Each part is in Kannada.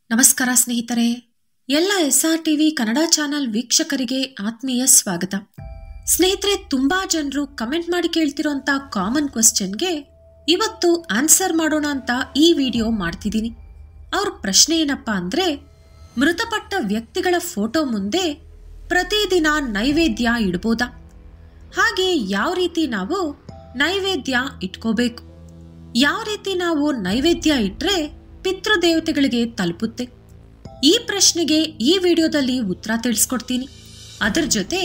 ನಮಸ್ಕಾರ ಸ್ನೇಹಿತರೆ, ಎಲ್ಲ SRTV ಕನ್ನಡ ಚಾನಲ್ ವೀಕ್ಷಕರಿಗೆ ಆತ್ಮೀಯ ಸ್ವಾಗತ. ಸ್ನೇಹಿತರೆ, ತುಂಬಾ ಜನರು ಕಮೆಂಟ್ ಮಾಡಿ ಕೇಳ್ತಿರೋಂಥ ಕಾಮನ್ ಕ್ವೆಶ್ಚನ್ಗೆ ಇವತ್ತು ಆನ್ಸರ್ ಮಾಡೋಣ ಅಂತ ಈ ವಿಡಿಯೋ ಮಾಡ್ತಿದ್ದೀನಿ. ಅವ್ರ ಪ್ರಶ್ನೆ ಏನಪ್ಪಾ ಅಂದ್ರೆ, ಮೃತಪಟ್ಟ ವ್ಯಕ್ತಿಗಳ ಫೋಟೋ ಮುಂದೆ ಪ್ರತಿದಿನ ನೈವೇದ್ಯ ಇಡ್ಬೋದಾ? ಹಾಗೆ ಯಾವ ರೀತಿ ನಾವು ನೈವೇದ್ಯ ಇಟ್ಕೋಬೇಕು? ಯಾವ ರೀತಿ ನಾವು ನೈವೇದ್ಯ ಇಟ್ರೆ ಪಿತೃದೇವತೆಗಳಿಗೆ ತಲುಪುತ್ತೆ? ಈ ಪ್ರಶ್ನೆಗೆ ಈ ವಿಡಿಯೋದಲ್ಲಿ ಉತ್ತರ ತಿಳಿಸ್ಕೊಡ್ತೀನಿ. ಅದರ ಜೊತೆ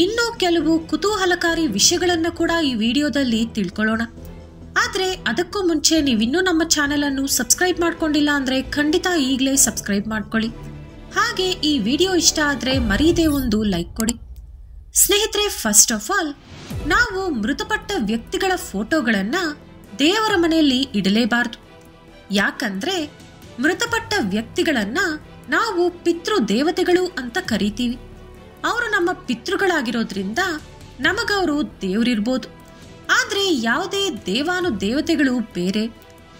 ಇನ್ನೂ ಕೆಲವು ಕುತೂಹಲಕಾರಿ ವಿಷಯಗಳನ್ನು ಕೂಡ ಈ ವಿಡಿಯೋದಲ್ಲಿ ತಿಳ್ಕೊಳ್ಳೋಣ. ಆದರೆ ಅದಕ್ಕೂ ಮುಂಚೆ ನೀವಿನ್ನೂ ನಮ್ಮ ಚಾನೆಲ್ ಅನ್ನು ಸಬ್ಸ್ಕ್ರೈಬ್ ಮಾಡ್ಕೊಂಡಿಲ್ಲ ಅಂದ್ರೆ ಖಂಡಿತ ಈಗಲೇ ಸಬ್ಸ್ಕ್ರೈಬ್ ಮಾಡ್ಕೊಳ್ಳಿ. ಹಾಗೆ ಈ ವಿಡಿಯೋ ಇಷ್ಟ ಆದ್ರೆ ಮರೀದೇ ಒಂದು ಲೈಕ್ ಕೊಡಿ. ಸ್ನೇಹಿತರೆ, ಫಸ್ಟ್ ಆಫ್ ಆಲ್ ನಾವು ಮೃತಪಟ್ಟ ವ್ಯಕ್ತಿಗಳ ಫೋಟೋಗಳನ್ನ ದೇವರ ಮನೆಯಲ್ಲಿ ಇಡಲೇಬಾರದು. ಯಾಕಂದ್ರೆ ಮೃತಪಟ್ಟ ವ್ಯಕ್ತಿಗಳನ್ನ ನಾವು ಪಿತೃ ದೇವತೆಗಳು ಅಂತ ಕರಿತೀವಿ. ಅವರು ನಮ್ಮ ಪಿತೃಗಳಾಗಿರೋದ್ರಿಂದ ನಮಗವರು ದೇವರಿರ್ಬೋದು. ಆದ್ರೆ ಯಾವುದೇ ದೇವಾನು ದೇವತೆಗಳು ಬೇರೆ,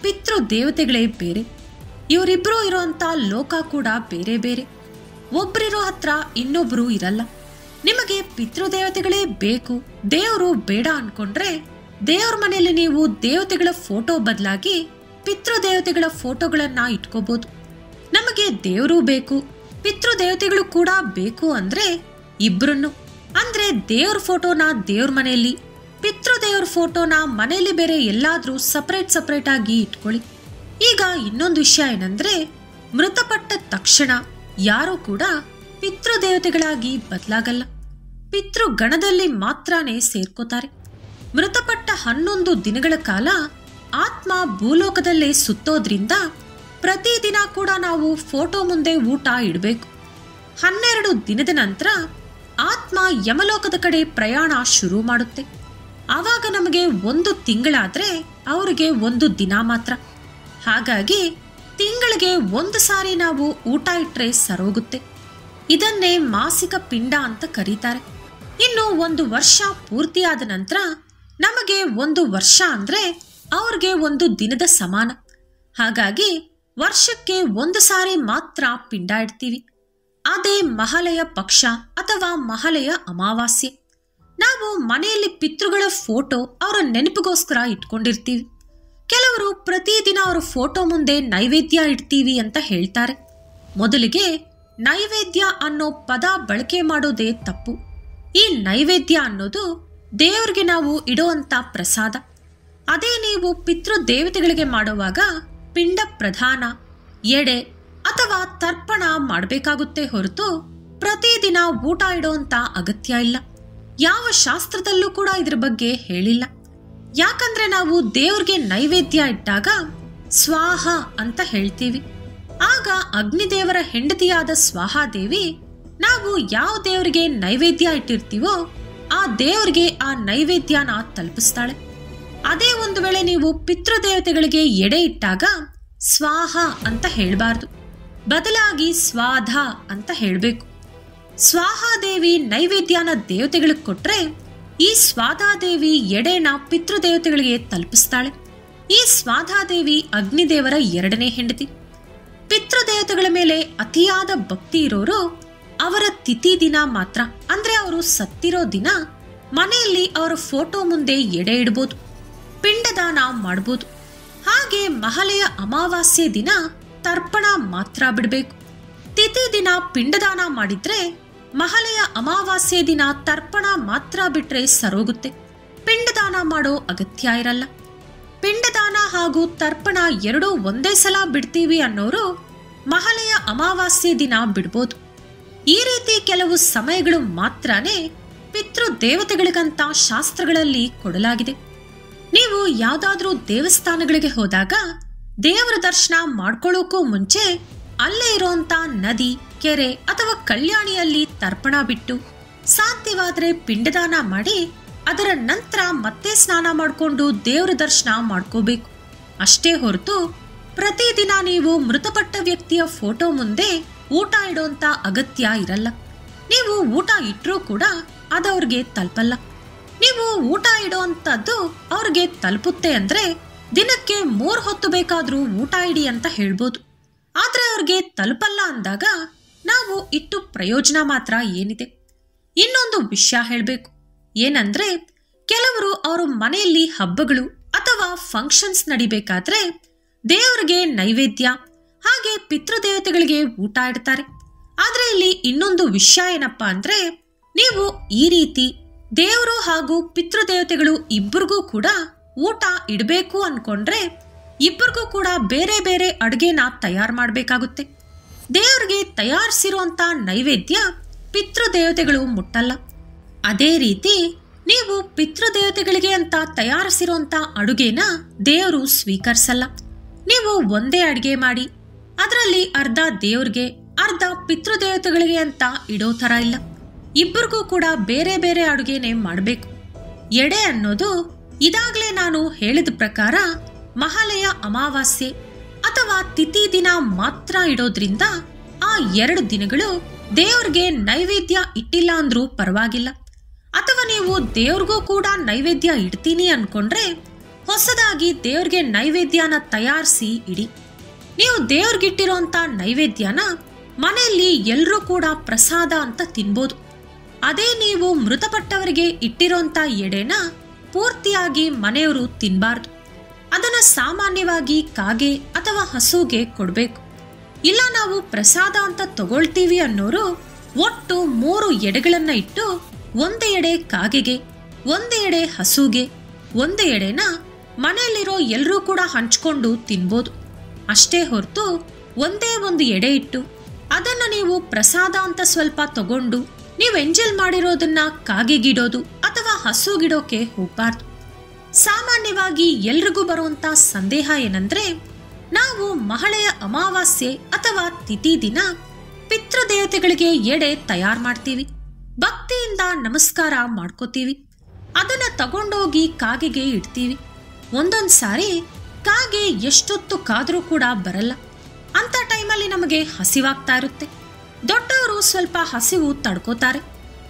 ಪಿತೃ ದೇವತೆಗಳೇ ಬೇರೆ. ಇವರಿಬ್ರು ಇರೋಂಥ ಲೋಕ ಕೂಡ ಬೇರೆ ಬೇರೆ. ಒಬ್ರಿರೋ ಹತ್ರ ಇನ್ನೊಬ್ರು ಇರಲ್ಲ. ನಿಮಗೆ ಪಿತೃದೇವತೆಗಳೇ ಬೇಕು, ದೇವರು ಬೇಡ ಅನ್ಕೊಂಡ್ರೆ ದೇವ್ರ ಮನೆಯಲ್ಲಿ ನೀವು ದೇವತೆಗಳ ಫೋಟೋ ಬದಲಾಗಿ ಪಿತೃದೇವತೆಗಳ ಫೋಟೋಗಳನ್ನ ಇಟ್ಕೋಬಹುದು. ನಮಗೆ ದೇವರು ಬೇಕು, ಪಿತೃದೇವತೆಗಳು ಕೂಡ ಬೇಕು ಅಂದ್ರೆ ಇಬ್ರನ್ನು, ಅಂದ್ರೆ ದೇವ್ರ ಫೋಟೋನ ದೇವ್ರ ಮನೆಯಲ್ಲಿ, ಪಿತೃದೇವ್ರ ಫೋಟೋನ ಮನೆಯಲ್ಲಿ ಬೇರೆ ಎಲ್ಲಾದ್ರೂ ಸಪರೇಟ್ ಆಗಿ ಇಟ್ಕೊಳ್ಳಿ. ಈಗ ಇನ್ನೊಂದು ವಿಷಯ ಏನಂದ್ರೆ, ಮೃತಪಟ್ಟ ತಕ್ಷಣ ಯಾರು ಕೂಡ ಪಿತೃದೇವತೆಗಳಾಗಿ ಬದಲಾಗಲ್ಲ. ಪಿತೃಗಣದಲ್ಲಿ ಮಾತ್ರನೇ ಸೇರ್ಕೋತಾರೆ. ಮೃತಪಟ್ಟ 11 ದಿನಗಳ ಕಾಲ ಆತ್ಮ ಭೂಲೋಕದಲ್ಲೇ ಸುತ್ತೋದ್ರಿಂದ ಪ್ರತಿದಿನ ಕೂಡ ನಾವು ಫೋಟೋ ಮುಂದೆ ಊಟ ಇಡಬೇಕು. 12 ದಿನದ ನಂತರ ಆತ್ಮ ಯಮಲೋಕದ ಕಡೆ ಪ್ರಯಾಣ ಶುರು ಮಾಡುತ್ತೆ. ಆವಾಗ ನಮಗೆ 1 ತಿಂಗಳಾದ್ರೆ ಅವರಿಗೆ 1 ದಿನ ಮಾತ್ರ. ಹಾಗಾಗಿ ತಿಂಗಳಿಗೆ 1 ಸಾರಿ ನಾವು ಊಟ ಇಟ್ರೆ ಸರೋಗುತ್ತೆ. ಇದನ್ನೇ ಮಾಸಿಕ ಪಿಂಡ ಅಂತ ಕರೀತಾರೆ. ಇನ್ನು 1 ವರ್ಷ ಪೂರ್ತಿಯಾದ ನಂತರ ನಮಗೆ 1 ವರ್ಷ ಅಂದ್ರೆ ಅವ್ರಿಗೆ 1 ದಿನದ ಸಮಾನ. ಹಾಗಾಗಿ ವರ್ಷಕ್ಕೆ 1 ಸಾರಿ ಮಾತ್ರ ಪಿಂಡ ಇಡ್ತೀವಿ. ಅದೇ ಮಹಾಲಯ ಪಕ್ಷ ಅಥವಾ ಮಹಾಲಯ ಅಮಾವಾಸ್ಯೆ. ನಾವು ಮನೆಯಲ್ಲಿ ಪಿತೃಗಳ ಫೋಟೋ ಅವರ ನೆನಪಿಗೋಸ್ಕರ ಇಟ್ಕೊಂಡಿರ್ತೀವಿ. ಕೆಲವರು ಪ್ರತಿದಿನ ಅವರ ಫೋಟೋ ಮುಂದೆ ನೈವೇದ್ಯ ಇಡ್ತೀವಿ ಅಂತ ಹೇಳ್ತಾರೆ. ಮೊದಲಿಗೆ ನೈವೇದ್ಯ ಅನ್ನೋ ಪದ ಬಳಕೆ ಮಾಡೋದೇ ತಪ್ಪು. ಈ ನೈವೇದ್ಯ ಅನ್ನೋದು ದೇವರಿಗೆ ನಾವು ಇಡುವಂತ ಪ್ರಸಾದ. ಅದೇ ನೀವು ಪಿತೃ ದೇವತೆಗಳಿಗೆ ಮಾಡುವಾಗ ಪಿಂಡ ಪ್ರಧಾನ, ಎಡೆ ಅಥವಾ ತರ್ಪಣ ಮಾಡಬೇಕಾಗುತ್ತೆ ಹೊರತು ಪ್ರತಿದಿನ ಊಟ ಇಡುವಂತ ಅಗತ್ಯ ಇಲ್ಲ. ಯಾವ ಶಾಸ್ತ್ರದಲ್ಲೂ ಕೂಡ ಇದ್ರ ಬಗ್ಗೆ ಹೇಳಿಲ್ಲ. ಯಾಕಂದ್ರೆ ನಾವು ದೇವ್ರಿಗೆ ನೈವೇದ್ಯ ಇಟ್ಟಾಗ ಸ್ವಾಹ ಅಂತ ಹೇಳ್ತೀವಿ. ಆಗ ಅಗ್ನಿದೇವರ ಹೆಂಡತಿಯಾದ ಸ್ವಾಹಾದೇವಿ ನಾವು ಯಾವ ದೇವರಿಗೆ ನೈವೇದ್ಯ ಇಟ್ಟಿರ್ತೀವೋ ಆ ದೇವರಿಗೆ ಆ ನೈವೇದ್ಯನ ತಲುಪಿಸ್ತಾಳೆ. ಅದೇ ಒಂದು ವೇಳೆ ನೀವು ಪಿತೃದೇವತೆಗಳಿಗೆ ಎಡೆ ಇಟ್ಟಾಗ ಸ್ವಾಹ ಅಂತ ಹೇಳಬಾರ್ದು, ಬದಲಾಗಿ ಸ್ವಾಧ ಅಂತ ಹೇಳಬೇಕು. ಸ್ವಾಹಾದೇವಿ ನೈವೇದ್ಯನ ದೇವತೆಗಳಿಗೆ ಕೊಟ್ರೆ ಈ ಸ್ವಾಧಾದೇವಿ ಎಡೆನ ಪಿತೃದೇವತೆಗಳಿಗೆ ತಲುಪಿಸ್ತಾಳೆ. ಈ ಸ್ವಾಧಾದೇವಿ ಅಗ್ನಿದೇವರ 2ನೇ ಹೆಂಡತಿ. ಪಿತೃದೇವತೆಗಳ ಮೇಲೆ ಅತಿಯಾದ ಭಕ್ತಿ ಇರೋರು ಅವರ ತಿಥಿ ದಿನ ಮಾತ್ರ, ಅಂದ್ರೆ ಅವರು ಸತ್ತಿರೋ ದಿನ ಮನೆಯಲ್ಲಿ ಅವರ ಫೋಟೋ ಮುಂದೆ ಎಡೆ ಇಡಬಹುದು, ಪಿಂಡದಾನ ಮಾಡಬಹುದು. ಹಾಗೆ ಮಹಾಲಯ ಅಮಾವಾಸ್ಯೆ ದಿನ ತರ್ಪಣ ಮಾತ್ರ ಬಿಡಬೇಕು. ತಿಥಿ ದಿನ ಪಿಂಡದಾನ ಮಾಡಿದ್ರೆ ಮಹಾಲಯ ಅಮಾವಾಸ್ಯೆ ದಿನ ತರ್ಪಣ ಮಾತ್ರ ಬಿಟ್ರೆ ಸರೋಗುತ್ತೆ. ಪಿಂಡದಾನ ಮಾಡೋ ಅಗತ್ಯ ಇರಲ್ಲ. ಪಿಂಡದಾನ ಹಾಗೂ ತರ್ಪಣ ಎರಡೂ ಒಂದೇ ಸಲ ಬಿಡ್ತೀವಿ ಅನ್ನೋರು ಮಹಾಲಯ ಅಮಾವಾಸ್ಯೆ ದಿನ ಬಿಡ್ಬೋದು. ಈ ರೀತಿ ಕೆಲವು ಸಮಯಗಳು ಮಾತ್ರನೇ ಪಿತೃ ದೇವತೆಗಳಿಗಂತ ಶಾಸ್ತ್ರಗಳಲ್ಲಿ ಕೊಡಲಾಗಿದೆ. ನೀವು ಯಾವ್ದಾದ್ರೂ ದೇವಸ್ಥಾನಗಳಿಗೆ ಹೋದಾಗ ದೇವರ ದರ್ಶನ ಮಾಡ್ಕೊಳ್ಳೋಕ್ಕೂ ಮುಂಚೆ ಅಲ್ಲೇ ಇರೋಂತ ನದಿ, ಕೆರೆ ಅಥವಾ ಕಲ್ಯಾಣಿಯಲ್ಲಿ ತರ್ಪಣ ಬಿಟ್ಟು ಸಾಧ್ಯವಾದ್ರೆ ಪಿಂಡದಾನ ಮಾಡಿ ಅದರ ನಂತರ ಮತ್ತೆ ಸ್ನಾನ ಮಾಡಿಕೊಂಡು ದೇವರ ದರ್ಶನ ಮಾಡ್ಕೋಬೇಕು. ಅಷ್ಟೇ ಹೊರತು ಪ್ರತಿದಿನ ನೀವು ಮೃತಪಟ್ಟ ವ್ಯಕ್ತಿಯ ಫೋಟೋ ಮುಂದೆ ಊಟ ಇಡೋಂತ ಅಗತ್ಯ ಇರಲ್ಲ. ನೀವು ಊಟ ಇಟ್ಟರೂ ಕೂಡ ಅದವ್ರಿಗೆ ತಲುಪಲ್ಲ. ನೀವು ಊಟ ಇಡುವಂಥದ್ದು ಅವ್ರಿಗೆ ತಲುಪುತ್ತೆ ಅಂದ್ರೆ ದಿನಕ್ಕೆ 3 ಹೊತ್ತು ಬೇಕಾದ್ರೂ ಊಟ ಇಡಿ ಅಂತ ಹೇಳ್ಬೋದು. ಆದರೆ ಅವ್ರಿಗೆ ತಲುಪಲ್ಲ ಅಂದಾಗ ನಾವು ಇಟ್ಟು ಪ್ರಯೋಜನ ಮಾತ್ರ ಏನಿದೆ. ಇನ್ನೊಂದು ವಿಷಯ ಹೇಳಬೇಕು. ಏನಂದ್ರೆ, ಕೆಲವರು ಅವರ ಮನೆಯಲ್ಲಿ ಹಬ್ಬಗಳು ಅಥವಾ ಫಂಕ್ಷನ್ಸ್ ನಡಿಬೇಕಾದ್ರೆ ದೇವರಿಗೆ ನೈವೇದ್ಯ ಹಾಗೆ ಪಿತೃದೇವತೆಗಳಿಗೆ ಊಟ ಇಡ್ತಾರೆ. ಆದರೆ ಇಲ್ಲಿ ಇನ್ನೊಂದು ವಿಷಯ ಏನಪ್ಪಾ ಅಂದ್ರೆ, ನೀವು ಈ ರೀತಿ ದೇವರು ಹಾಗೂ ಪಿತೃದೇವತೆಗಳು ಇಬ್ಬರಿಗೂ ಕೂಡ ಊಟ ಇಡಬೇಕು ಅನ್ಕೊಂಡ್ರೆ ಇಬ್ಬರಿಗೂ ಕೂಡ ಬೇರೆ ಬೇರೆ ಅಡುಗೆನ ತಯಾರು ಮಾಡಬೇಕಾಗುತ್ತೆ. ದೇವರಿಗೆ ತಯಾರಿಸಿರುವಂಥ ನೈವೇದ್ಯ ಪಿತೃದೇವತೆಗಳು ಮುಟ್ಟಲ್ಲ. ಅದೇ ರೀತಿ ನೀವು ಪಿತೃದೇವತೆಗಳಿಗೆ ಅಂತ ತಯಾರಿಸಿರುವಂಥ ಅಡುಗೆನ ದೇವರು ಸ್ವೀಕರಿಸಲ್ಲ. ನೀವು ಒಂದೇ ಅಡುಗೆ ಮಾಡಿ ಅದರಲ್ಲಿ ಅರ್ಧ ದೇವ್ರಿಗೆ ಅರ್ಧ ಪಿತೃದೇವತೆಗಳಿಗೆ ಅಂತ ಇಡೋ ಥರ ಇಲ್ಲ. ಇಬ್ಬರಿಗೂ ಕೂಡ ಬೇರೆ ಬೇರೆ ಅಡುಗೆನೇ ಮಾಡಬೇಕು. ಎಡೆ ಅನ್ನೋದು ಇದಾಗಲೇ ನಾನು ಹೇಳಿದ ಪ್ರಕಾರ ಮಹಾಲಯ ಅಮಾವಾಸ್ಯೆ ಅಥವಾ ತಿಥಿ ದಿನ ಮಾತ್ರ ಇಡೋದ್ರಿಂದ ಆ 2 ದಿನಗಳು ದೇವ್ರಿಗೆ ನೈವೇದ್ಯ ಇಟ್ಟಿಲ್ಲ ಅಂದ್ರೂ ಪರವಾಗಿಲ್ಲ. ಅಥವಾ ನೀವು ದೇವ್ರಿಗೂ ಕೂಡ ನೈವೇದ್ಯ ಇಡ್ತೀನಿ ಅನ್ಕೊಂಡ್ರೆ ಹೊಸದಾಗಿ ದೇವ್ರಿಗೆ ನೈವೇದ್ಯನ ತಯಾರಿಸಿ ಇಡಿ. ನೀವು ದೇವ್ರಿಗಿಟ್ಟಿರೋಂಥ ನೈವೇದ್ಯನ ಮನೆಯಲ್ಲಿ ಎಲ್ಲರೂ ಕೂಡ ಪ್ರಸಾದ ಅಂತ ತಿನ್ಬೋದು. ಅದೇ ನೀವು ಮೃತಪಟ್ಟವರಿಗೆ ಇಟ್ಟಿರೋಂಥ ಎಡೆನ ಪೂರ್ತಿಯಾಗಿ ಮನೆಯವರು ತಿನ್ನಬಾರ್ದು. ಅದನ್ನು ಸಾಮಾನ್ಯವಾಗಿ ಕಾಗೆ ಅಥವಾ ಹಸುಗೆ ಕೊಡಬೇಕು. ಇಲ್ಲ ನಾವು ಪ್ರಸಾದ ಅಂತ ತಗೊಳ್ತೀವಿ ಅನ್ನೋರು ಒಟ್ಟು 3 ಎಡೆಗಳನ್ನ ಇಟ್ಟು ಒಂದು ಎಡೆ ಕಾಗೆಗೆ, ಒಂದು ಎಡೆ ಹಸುಗೆ, ಒಂದು ಎಡೆನ ಮನೆಯಲ್ಲಿರೋ ಎಲ್ಲರೂ ಕೂಡ ಹಂಚ್ಕೊಂಡು ತಿನ್ಬೋದು. ಅಷ್ಟೇ ಹೊರತು ಒಂದೇ ಒಂದು ಎಡೆ ಇಟ್ಟು ಅದನ್ನು ನೀವು ಪ್ರಸಾದ ಅಂತ ಸ್ವಲ್ಪ ತಗೊಂಡು ನೀವು ಎಂಜಲ್ ಮಾಡಿರೋದನ್ನ ಕಾಗೆಗಿಡೋದು ಅಥವಾ ಹಸುಗಿಡೋಕೆ ಹೋಗ್ಬಾರ್ದು. ಸಾಮಾನ್ಯವಾಗಿ ಎಲ್ರಿಗೂ ಬರುವಂತ ಸಂದೇಹ ಏನಂದ್ರೆ, ನಾವು ಮಹಳೆಯ ಅಮಾವಾಸ್ಯೆ ಅಥವಾ ತಿಥಿ ದಿನ ಪಿತೃದೇವತೆಗಳಿಗೆ ಎಡೆ ತಯಾರು ಮಾಡ್ತೀವಿ, ಭಕ್ತಿಯಿಂದ ನಮಸ್ಕಾರ ಮಾಡ್ಕೋತೀವಿ, ಅದನ್ನ ತಗೊಂಡೋಗಿ ಕಾಗೆಗೆ ಇಡ್ತೀವಿ. ಒಂದೊಂದು ಸಾರಿ ಕಾಗೆ ಎಷ್ಟೊತ್ತು ಕಾದ್ರೂ ಕೂಡ ಬರಲ್ಲ. ಅಂತ ಟೈಮಲ್ಲಿ ನಮಗೆ ಹಸಿವಾಗ್ತಾ ಇರುತ್ತೆ. ದೊಡ್ಡವರು ಸ್ವಲ್ಪ ಹಸಿವು ತಡ್ಕೋತಾರೆ,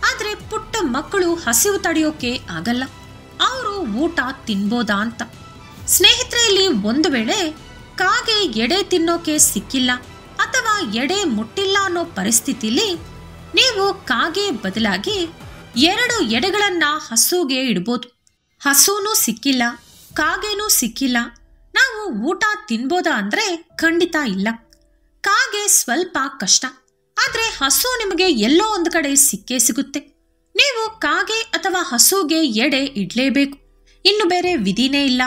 ಆದ್ರೆ ಪುಟ್ಟ ಮಕ್ಕಳು ಹಸಿವು ತಡೆಯೋಕೆ ಆಗಲ್ಲ. ಅವರು ಊಟ ತಿನ್ಬೋದಾ ಅಂತ. ಸ್ನೇಹಿತರಲ್ಲಿ ಒಂದು ವೇಳೆ ಕಾಗೆ ಎಡೆ ತಿನ್ನೋಕೆ ಸಿಕ್ಕಿಲ್ಲ ಅಥವಾ ಎಡೆ ಮುಟ್ಟಿಲ್ಲ ಅನ್ನೋ ಪರಿಸ್ಥಿತಿಲಿ ನೀವು ಕಾಗೆ ಬದಲಾಗಿ 2 ಎಡೆಗಳನ್ನ ಹಸುಗೆ ಇಡ್ಬೋದು. ಹಸುನೂ ಸಿಕ್ಕಿಲ್ಲ, ಕಾಗೆನೂ ಸಿಕ್ಕಿಲ್ಲ, ನಾವು ಊಟ ತಿನ್ಬೋದಾ ಅಂದ್ರೆ ಖಂಡಿತ ಇಲ್ಲ. ಕಾಗೆ ಸ್ವಲ್ಪ ಕಷ್ಟ, ಆದ್ರೆ ಹಸು ನಿಮಗೆ ಎಲ್ಲೋ ಒಂದು ಕಡೆ ಸಿಕ್ಕೇ ಸಿಗುತ್ತೆ. ನೀವು ಕಾಗೆ ಅಥವಾ ಹಸುಗೆ ಎಡೆ ಇಡ್ಲೇಬೇಕು. ಇನ್ನು ಬೇರೆ ವಿಧಿನೇ ಇಲ್ಲ.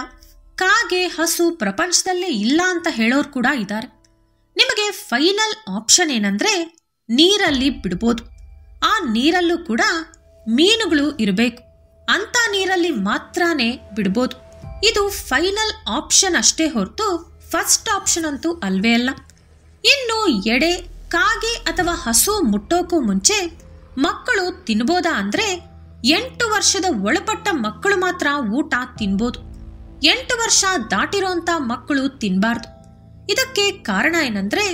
ಕಾಗೆ ಹಸು ಪ್ರಪಂಚದಲ್ಲೇ ಇಲ್ಲ ಅಂತ ಹೇಳೋರು ಕೂಡ ಇದ್ದಾರೆ. ನಿಮಗೆ ಫೈನಲ್ ಆಪ್ಷನ್ ಏನಂದ್ರೆ ನೀರಲ್ಲಿ ಬಿಡ್ಬೋದು. ಆ ನೀರಲ್ಲೂ ಕೂಡ ಮೀನುಗಳು ಇರಬೇಕು. ಅಂತ ನೀರಲ್ಲಿ ಮಾತ್ರನೇ ಬಿಡ್ಬೋದು. ಇದು ಫೈನಲ್ ಆಪ್ಷನ್ ಅಷ್ಟೇ ಹೊರತು ಫಸ್ಟ್ ಆಪ್ಷನ್ ಅಂತೂ ಅಲ್ವೇ ಅಲ್ಲ. ಇನ್ನು ಎಡೆ ಕಾಗೆ ಅಥವಾ ಹಸು ಮುಟ್ಟೋಕ್ಕೂ ಮುಂಚೆ ಮಕ್ಕಳು ತಿನ್ಬೋದಾ ಅಂದ್ರೆ 8 ವರ್ಷದ ಒಳಪಟ್ಟ ಮಕ್ಕಳು ಮಾತ್ರ ಊಟ ತಿನ್ಬೋದು. 8 ವರ್ಷ ದಾಟಿರೋಂಥ ಮಕ್ಕಳು ತಿನ್ಬಾರ್ದು. ಇದಕ್ಕೆ ಕಾರಣ ಏನಂದ್ರೆ,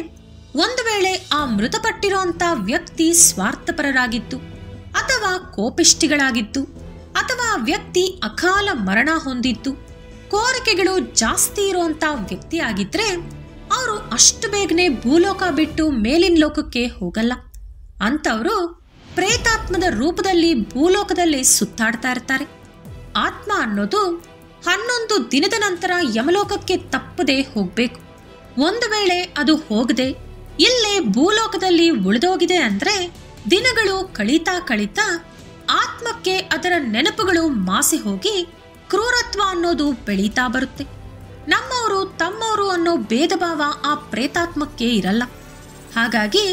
ಒಂದು ವೇಳೆ ಆ ಮೃತಪಟ್ಟಿರೋಂಥ ವ್ಯಕ್ತಿ ಸ್ವಾರ್ಥಪರರಾಗಿದ್ದು ಅಥವಾ ಕೋಪಿಷ್ಟಿಗಳಾಗಿದ್ದು ಅಥವಾ ವ್ಯಕ್ತಿ ಅಕಾಲ ಮರಣ ಹೊಂದಿದ್ದು ಕೋರಿಕೆಗಳು ಜಾಸ್ತಿ ಇರುವಂತ ವ್ಯಕ್ತಿ ಆಗಿದ್ರೆ ಅವರು ಅಷ್ಟು ಬೇಗನೆ ಭೂಲೋಕ ಬಿಟ್ಟು ಮೇಲಿನ ಲೋಕಕ್ಕೆ ಹೋಗಲ್ಲ. ಅಂತವರು ಪ್ರೇತಾತ್ಮದ ರೂಪದಲ್ಲಿ ಭೂಲೋಕದಲ್ಲಿ ಸುತ್ತಾಡ್ತಾ ಇರ್ತಾರೆ. ಆತ್ಮ ಅನ್ನೋದು 11 ದಿನದ ನಂತರ ಯಮಲೋಕಕ್ಕೆ ತಪ್ಪದೆ ಹೋಗ್ಬೇಕು. ಒಂದು ವೇಳೆ ಅದು ಹೋಗದೆ ಇಲ್ಲೇ ಭೂಲೋಕದಲ್ಲಿ ಉಳಿದೋಗಿದೆ ಅಂದ್ರೆ ದಿನಗಳು ಕಳೀತಾ ಕಳೀತಾ ಆತ್ಮಕ್ಕೆ ಅದರ ನೆನಪುಗಳು ಮಾಸಿ ಹೋಗಿ ಕ್ರೂರತ್ವ ಅನ್ನೋದು ಬೆಳೀತಾ ಬರುತ್ತೆ. ನಮ್ಮವರು ತಮ್ಮವರು ಅನ್ನೋ ಭೇದ ಭಾವ ಆ ಪ್ರೇತಾತ್ಮಕ್ಕೆ ಇರಲ್ಲ. ಹಾಗಾಗಿ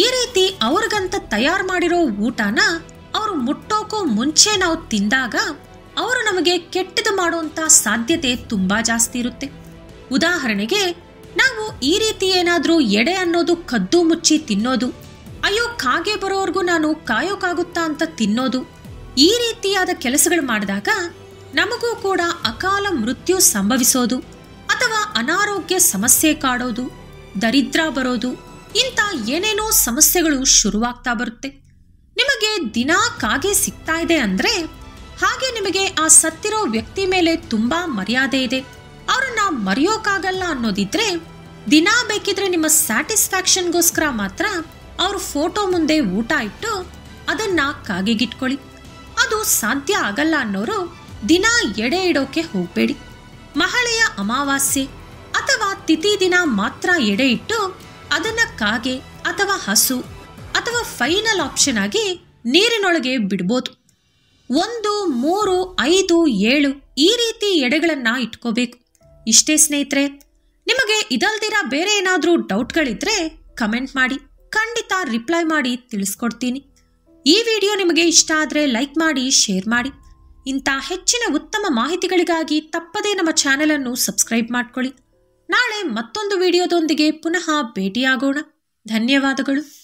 ಈ ರೀತಿ ಅವ್ರಿಗಂತ ತಯಾರು ಮಾಡಿರೋ ಊಟನ ಅವರು ಮುಟ್ಟೋಕೋ ಮುಂಚೆ ನಾವು ತಿಂದಾಗ ಅವರು ನಮಗೆ ಕೆಟ್ಟದು ಮಾಡುವಂತ ಸಾಧ್ಯತೆ ತುಂಬಾ ಜಾಸ್ತಿ ಇರುತ್ತೆ. ಉದಾಹರಣೆಗೆ, ನಾವು ಈ ರೀತಿ ಏನಾದ್ರೂ ಎಡೆ ಅನ್ನೋದು ಕದ್ದು ಮುಚ್ಚಿ ತಿನ್ನೋದು, ಅಯ್ಯೋ ಕಾಗೆ ಬರೋವರೆಗೂ ನಾನು ಕಾಯೋಕಾಗುತ್ತಾ ಅಂತ ತಿನ್ನೋದು, ಈ ರೀತಿಯಾದ ಕೆಲಸಗಳು ಮಾಡಿದಾಗ ನಮಗೂ ಕೂಡ ಅಕಾಲ ಮೃತ್ಯು ಸಂಭವಿಸೋದು ಅಥವಾ ಅನಾರೋಗ್ಯ ಸಮಸ್ಯೆ ಕಾಡೋದು, ದರಿದ್ರ ಬರೋದು, ಇಂಥ ಏನೇನೋ ಸಮಸ್ಯೆಗಳು ಶುರುವಾಗ್ತಾ ಬರುತ್ತೆ. ನಿಮಗೆ ದಿನಾ ಕಾಗೆ ಸಿಗ್ತಾ ಇದೆ ಅಂದ್ರೆ ಹಾಗೆ ನಿಮಗೆ ಆ ಸತ್ತಿರೋ ವ್ಯಕ್ತಿ ಮೇಲೆ ತುಂಬಾ ಮರ್ಯಾದೆ ಇದೆ, ಅವರನ್ನ ಮರೆಯೋಕ್ಕಾಗಲ್ಲ ಅನ್ನೋದಿದ್ರೆ ದಿನಾ ಬೇಕಿದ್ರೆ ನಿಮ್ಮ ಸ್ಯಾಟಿಸ್ಫ್ಯಾಕ್ಷನ್ಗೋಸ್ಕರ ಮಾತ್ರ ಅವ್ರ ಫೋಟೋ ಮುಂದೆ ಊಟ ಇಟ್ಟು ಅದನ್ನ ಕಾಗೆಗಿಟ್ಕೊಳ್ಳಿ. ಅದು ಸಾಧ್ಯ ಆಗಲ್ಲ ಅನ್ನೋರು ದಿನ ಎಡೆ ಇಡೋಕೆ ಹೋಗಬೇಡಿ. ಮಹಳೆಯ ಅಮಾವಾಸ್ಯೆ ಅಥವಾ ತಿಥಿ ದಿನ ಮಾತ್ರ ಎಡೆ ಇಟ್ಟು ಅದನ್ನ ಕಾಗೆ ಅಥವಾ ಹಸು ಅಥವಾ ಫೈನಲ್ ಆಪ್ಷನ್ ಆಗಿ ನೀರಿನೊಳಗೆ ಬಿಡ್ಬೋದು. 1, 3, 5, 7 ಈ ರೀತಿ ಎಡೆಗಳನ್ನ ಇಟ್ಕೋಬೇಕು. ಇಷ್ಟೇ ಸ್ನೇಹಿತರೆ. ನಿಮಗೆ ಇದಲ್ದಿರ ಬೇರೆ ಏನಾದರೂ ಡೌಟ್ಗಳಿದ್ರೆ ಕಮೆಂಟ್ ಮಾಡಿ, ಖಂಡಿತ ರಿಪ್ಲೈ ಮಾಡಿ ತಿಳಿಸ್ಕೊಡ್ತೀನಿ. ಈ ವಿಡಿಯೋ ನಿಮಗೆ ಇಷ್ಟ ಆದರೆ ಲೈಕ್ ಮಾಡಿ, ಶೇರ್ ಮಾಡಿ. ಇಂಥ ಹೆಚ್ಚಿನ ಉತ್ತಮ ಮಾಹಿತಿಗಳಿಗಾಗಿ ತಪ್ಪದೇ ನಮ್ಮ ಚಾನೆಲನ್ನು ಸಬ್ಸ್ಕ್ರೈಬ್ ಮಾಡ್ಕೊಳ್ಳಿ. ನಾಳೆ ಮತ್ತೊಂದು ವಿಡಿಯೋದೊಂದಿಗೆ ಪುನಃ ಭೇಟಿಯಾಗೋಣ. ಧನ್ಯವಾದಗಳು.